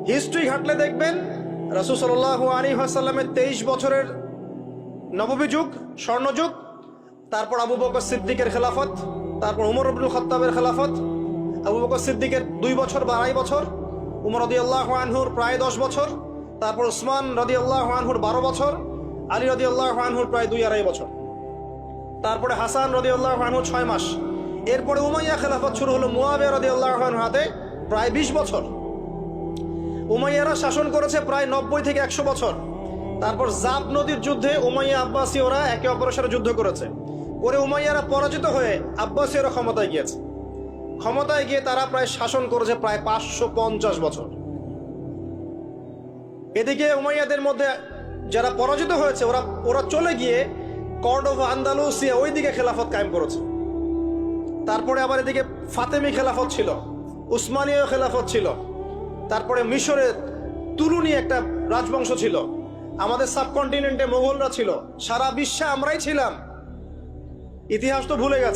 History ঘাটলে দেখবেন রাসূল সাল্লাল্লাহু আলাইহি ওয়াসাল্লামের 23 বছরের নববী যুগ, স্বর্ণযুগ, তারপর আবু বকর সিদ্দিকের খেলাফত, তারপর উমর ইবনুল খাত্তাবের খেলাফত, আবু বকর সিদ্দিকের 2 বছর বা 2.5 বছর, উমর রাদিয়াল্লাহু আনহুর প্রায় 10 বছর, তারপর উসমান রাদিয়াল্লাহু আনহুর 12 বছর, আলী রাদিয়াল্লাহু আনহুর প্রায় 2-2.5 বছর, তারপরে হাসান রাদিয়াল্লাহু আনহু 6 মাস, এরপরে উমাইয়া খেলাফত শুরু হলো মুয়াবিয়া রাদিয়াল্লাহু আনহুর হাতে প্রায় 20 বছর। উমাইয়ারা শাসন করেছে প্রায় 90 থেকে 100 বছর। তারপর জাব নদীর যুদ্ধে উমাইয়া আব্বাসীয়রা একে অপরের সাথে যুদ্ধ করেছে, করে উমাইয়ারা পরাজিত হয়ে আব্বাসীয়রা ক্ষমতায় গিয়েছে। ক্ষমতায় গিয়ে তারা প্রায় শাসন করেছে প্রায় 550 বছর। এদিকে উমাইয়াদের মধ্যে যারা পরাজিত হয়েছে ওরা চলে গিয়ে কর্ডোভা, আন্দালুসিয়া ওইদিকে খেলাফত কায়েম করেছে। তারপরে আবার এদিকে ফাতেমি খেলাফত ছিল, উসমানীয় খেলাফত ছিল, তারপরে মিশরের তুরুনি একটা রাজবংশ ছিল, আমাদের সাবকন্টিনেন্টে মোগলরা ছিল, সারা বিশ্বে আমরাই ছিলাম। ইতিহাস তো ভুলে গেছে।